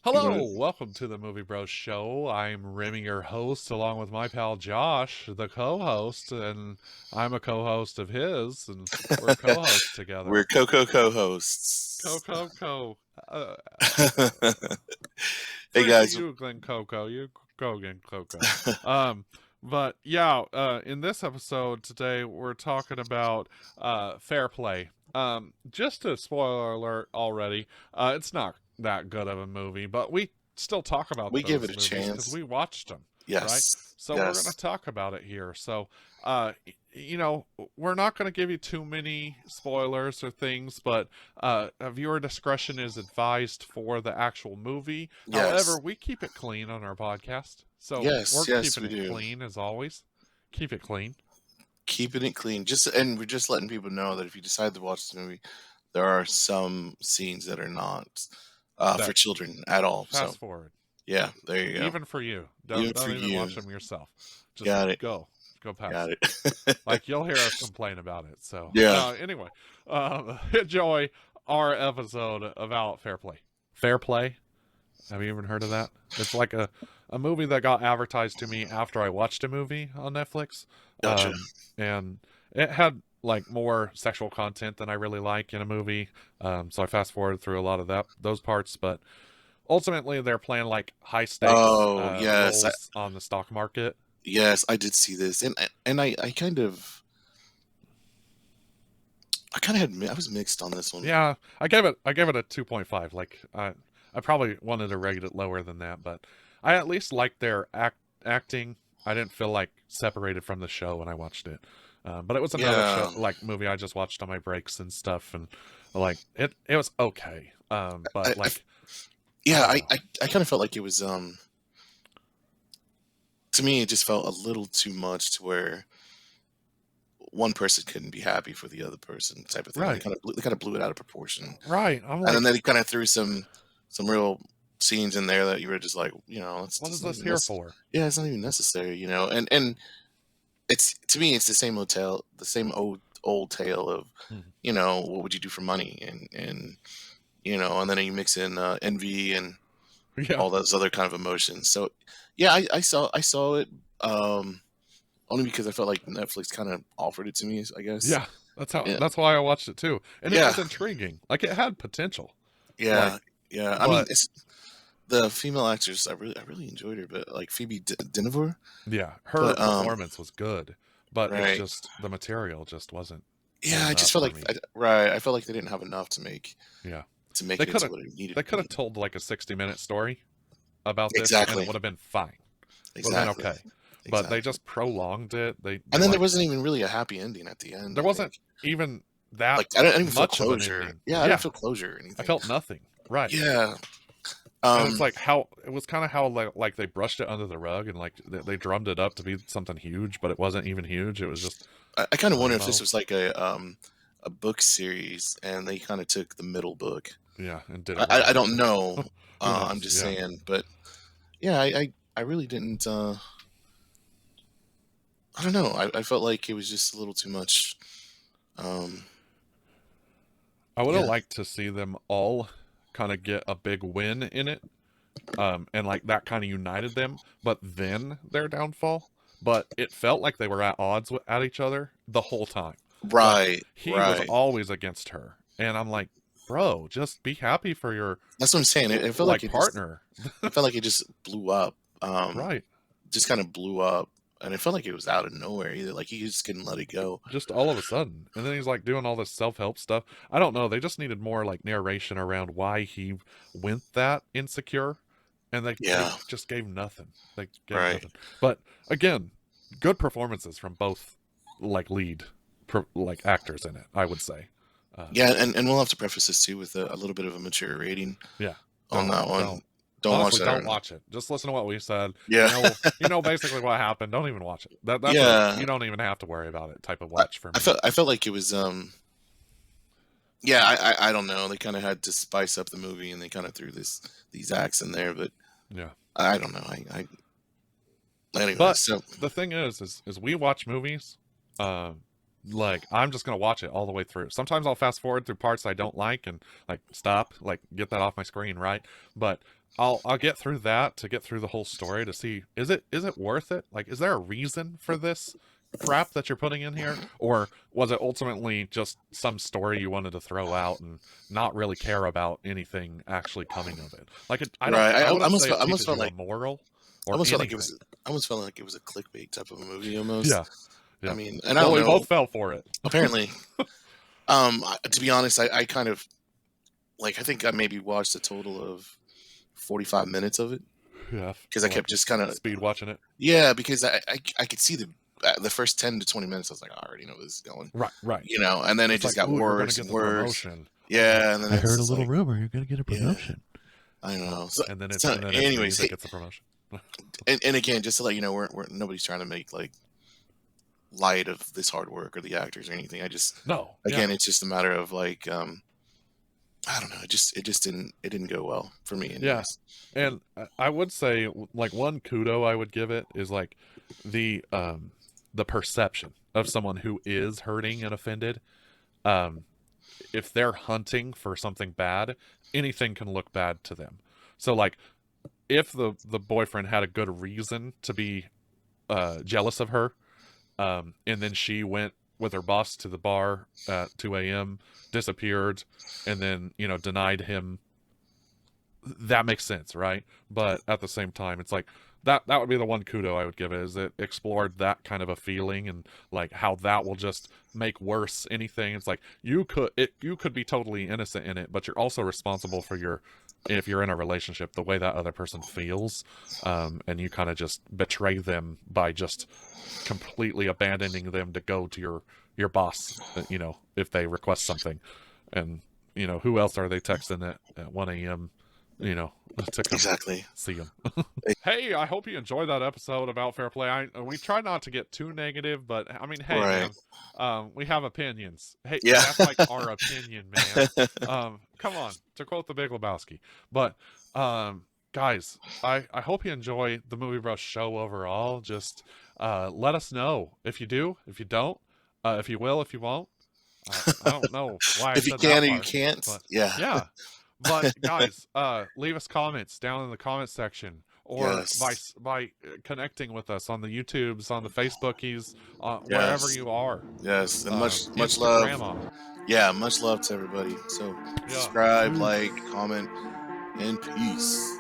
Hello, Good. welcome to the Movie Bros Show. I'm Remy, your host, along with my pal Josh, the co-host, and I'm a co-host of his, and we're co-hosts We're together. Coco Co co-hosts. co co. Hey Freaky guys. you, Glen Coco. You go again, Coco. Um, but yeah, in this episode today, we're talking about fair play. Just a spoiler alert already. It's not that good of a movie, but we still talk about We give it those a movies because chance. we watched them, right? Yes. So we're gonna Yes. talk about it here. So, uh, you know, we're not gonna give you too many spoilers or things, but viewer discretion is advised for the actual movie. However, Yes. we keep it clean on our podcast, so Yes. we're Yes, keeping we it do. clean as always. Keep it clean. Keeping it clean. And we're just letting people know that if you decide to watch this movie, there are some scenes that are not for That children at all. So fast forward, yeah, there you go. even for you. Even Don't for even you. watch them yourself. Just Got it. go past. Got it. Like you'll hear us complain about it. So Yeah. no. Anyway, enjoy our episode about fair play. Fair play. Have you even heard of that? It's like a movie that got advertised to me after I watched a movie on Netflix. Gotcha. And it had like more sexual content than I really like in a movie. So I fast forwarded through a lot of those parts, but ultimately they're playing like high stakes Oh, yes. roles on the stock market. Yes, I did see this. And I kind of I was mixed on this one. Yeah, I gave it a 2.5. Like I probably wanted to rate it lower than that, but I at least liked their acting. I didn't feel like separated from the show when I watched it. But it was another show, Yeah. like movie I just watched on my breaks and stuff, and like it was okay. I, But I like I yeah, don't I, know. I, I kind of felt like it was to me it just felt a little too much to where one person couldn't be happy for the other person type of thing. Right, They kind of blew it out of proportion. right. I'm And then like, they kind of threw some real scenes in there that you were just like, it's what is just not this even here necessary. for? Yeah, it's not even necessary. And it's to me it's the same hotel, the same old tale of, Mhm. what would you do for money and then you mix in envy and Yeah, all those other kind of emotions. So yeah, I saw it only because I felt like Netflix kind of offered it to me, I guess. yeah. Yeah, That's why I watched it too, and it yeah, was intriguing. Like it had potential. Like, yeah, yeah. I mean, but the female actress, I really enjoyed her, but like Phoebe Dynevor. yeah, her But performance was good, but it's right, just the material just wasn't yeah, I holding just up felt for like me. right, I felt like they didn't have enough Yeah, to make they it could into have what it needed they to could be. have told like a 60-minute story about this, and it Exactly, would have been fine. Would have been exactly, okay. But they exactly. just prolonged it. They And then there like wasn't even really a happy ending at the end. there I wasn't think even that like I didn't even feel much of an closure. ending. Yeah, I didn't Yeah, feel closure or I anything. felt nothing. Right. Yeah. And it's Um. like how it was kind of how like they brushed it under the rug and like they drummed it up to be something huge, but it wasn't even huge. It was just I kind of wonder if this limbo. was like a book series and they kind of took the middle book. Yeah, and did it I really don't good. know. Who I'm knows? just Yeah. saying, but yeah, I really didn't. I don't know. I felt like it was just a little too much. Um, I would have yeah, liked to see them all kind of get a big win in it. And like that kind of united them, but then their downfall. But it felt like they were at odds at each other the whole time. Like right, he was right. always against her, and I'm like, bro, just be happy for your That's what I'm saying. It felt like like partner. it felt like it just blew up. Right. Just kind of blew up, and it felt like it was out of nowhere. Either like he just couldn't let it go. Just all of a sudden. And then he's like doing all this self help stuff. I don't know. They just needed more like narration around why he went that insecure. And they Yeah, just gave nothing. They gave right. nothing. But again, good performances from both like like actors in it, I would say. Yeah, and we'll have to preface this too with a little bit of a mature rating Yeah. on that Don't one. Don't watch honestly that. don't watch it. Just listen to what we said. Yeah, You know basically what happened. Don't even watch it. That's a yeah. you don't even have to worry about it type of I, watch for I me. felt I felt like it was yeah, I don't know. They kind of had to spice up the movie, and they kind of threw these acts in there, but Yeah. I don't know. Anyway. But So the thing is we watch movies. Uh, like I'm just gonna watch it all the way through. Sometimes I'll fast forward through parts I don't like and like stop, like get that off my screen, right? But I'll get through that to get through the whole story to see is it worth it? Like, is there a reason for this crap that you're putting in here, or was it ultimately just some story you wanted to throw out and not really care about anything actually coming of it? Like, Right. I wouldn't say I it almost teaches felt you a like moral I or almost felt like it anything. was I almost felt like it was a clickbait type of a movie almost. Yeah, I yeah. mean, and I Well, don't we know. both fell for it. Apparently, to be honest, I kind of like I think I maybe watched a total of 45 minutes of it Yeah, because I like kept just kind of speed watching it. yeah because I could see the first 10 to 20 minutes I was like I already know where this is going, Right, right. you know, and then it It's just like, got ooh, you're gonna worse get and the worse. promotion. Oh, Yeah, and then I it's heard a just little like rumor you're gonna get a yeah, promotion. I know. And then it's me Anyways, that hey, gets the promotion. and again, just to let you know, we're nobody's trying to make like light of this hard work or the actors or anything. I just No, yeah, again, it's just a matter of like I don't know. It just didn't go well for me, yeah. anyways. And I would say, like, one kudo I would give it is like the perception of someone who is hurting and offended. Um, if they're hunting for something bad, anything can look bad to them. So, like, if the boyfriend had a good reason to be jealous of her, and then she went with her boss to the bar at 2 a.m., disappeared, and then denied him, that makes sense, right? But at the same time, it's like that would be the one kudo I would give it, is it explored that kind of a feeling and like how that will just make worse anything. It's like you could be totally innocent in it, but you're also responsible for your, if you're in a relationship, the way that other person feels, and you kind of just betray them by just completely abandoning them to go to your boss, if they request something. And who else are they texting at 1 a.m, to come Exactly. see them? Hey, I hope you enjoyed that episode about fair play. We try not to get too negative, but I mean, hey, Right. man, we have opinions. Hey, Yeah. that's like our opinion, man. Come on, to quote the Big Lebowski. But guys, I hope you enjoy the Movie Bros show overall. Just let us know if you do, if you don't, if you will, if you won't. I don't know why I If you said can that or you part, can't, but yeah. yeah. But guys, leave us comments down in the comment section, or Yes. by connecting with us on the YouTubes, on the Facebookies, wherever Yes. you are, Yes. And much love. Instagram. Yeah, much love to everybody. So Yeah, subscribe, like, peace. comment, and peace.